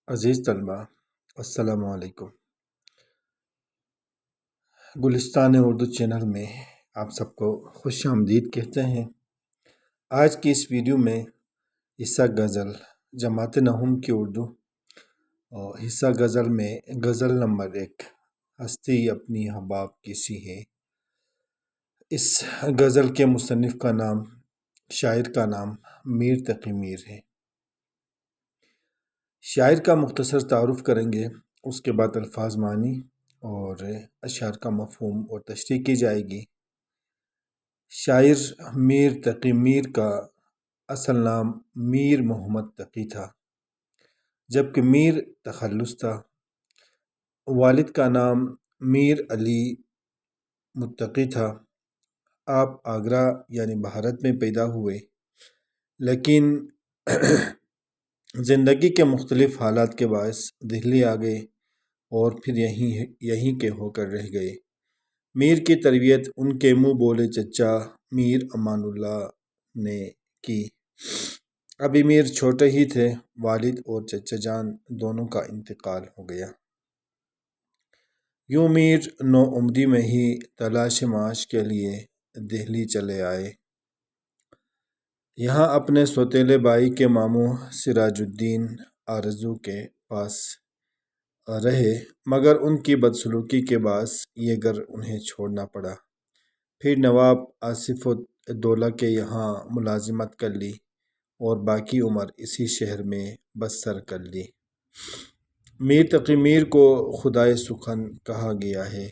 عزیز طلبہ السلام علیکم۔ گلستان اردو چینل میں آپ سب کو خوش آمدید کہتے ہیں۔ آج کی اس ویڈیو میں حصہ غزل جماعت نہوم کی اردو اور حصہ غزل میں غزل نمبر 1 ہستی اپنی احباب کی سی ہے۔ اس غزل کے مصنف کا نام، شاعر کا نام میر تقی میر ہے۔ شاعر کا مختصر تعارف کریں گے، اس کے بعد الفاظ معنی اور اشعار کا مفہوم اور تشریح کی جائے گی۔ شاعر میر تقی میر کا اصل نام میر محمد تقی تھا، جبکہ میر تخلص تھا۔ والد کا نام میر علی متقی تھا۔ آپ آگرہ یعنی بھارت میں پیدا ہوئے، لیکن زندگی کے مختلف حالات کے باعث دہلی آ گئے اور پھر یہیں کے ہو کر رہ گئے۔ میر کی تربیت ان کے منہ بولے چچا میر امان اللہ نے کی۔ ابھی میر چھوٹے ہی تھے، والد اور چچا جان دونوں کا انتقال ہو گیا۔ یوں میر 9 عمری میں ہی تلاش معاش کے لیے دہلی چلے آئے۔ یہاں اپنے سوتیلے بھائی کے ماموں سراج الدین آرزو کے پاس رہے، مگر ان کی بدسلوکی کے باعث یہ گھر انہیں چھوڑنا پڑا۔ پھر نواب آصف الدولہ کے یہاں ملازمت کر لی اور باقی عمر اسی شہر میں بسر کر لی۔ میر تقی میر کو خدائے سخن کہا گیا ہے۔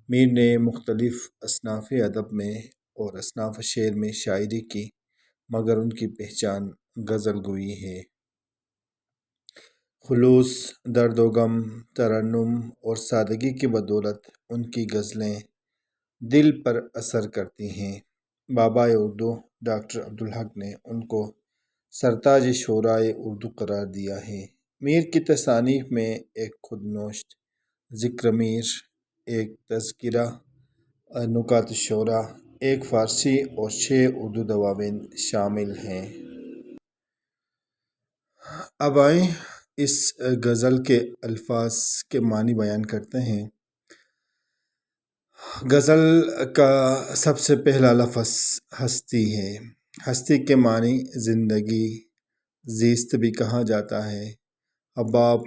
میر نے مختلف اصناف ادب میں اور اصناف شعر میں شاعری کی، مگر ان کی پہچان غزل گوئی ہے۔ خلوص، درد و غم، ترنم اور سادگی کی بدولت ان کی غزلیں دل پر اثر کرتی ہیں۔ بابائے اردو ڈاکٹر عبدالحق نے ان کو سرتاج شعرائے اردو قرار دیا ہے۔ میر کی تصانیف میں ایک خود نوشت ذکر میر، ایک تذکرہ نکات الشعراء، ایک فارسی اور 6 اردو دواوین شامل ہیں۔ اب آئیں اس غزل کے الفاظ کے معنی بیان کرتے ہیں۔ غزل کا سب سے پہلا لفظ ہستی ہے۔ ہستی کے معنی زندگی، زیست بھی کہا جاتا ہے۔ حباب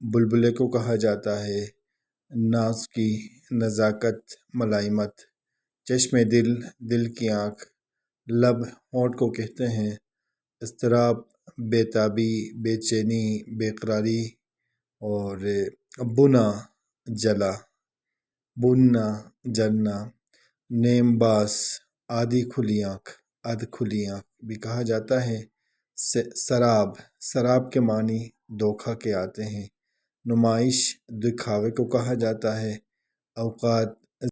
بلبلے کو کہا جاتا ہے۔ ناز کی نزاکت، ملائمت، چشم دل، دل کی آنکھ، لب ہونٹ کو کہتے ہیں۔ اضطراب، بے تابی، بے چینی، بے قراری اور بنا، جلا، بننا، جلنا۔ نیم باز، آدھی کھلی آنکھ، ادھ کھلی آنکھ بھی کہا جاتا ہے۔ سراب، سراب کے معنی دھوکہ کے آتے ہیں۔ نمائش، دکھاوے کو کہا جاتا ہے۔ اوقات،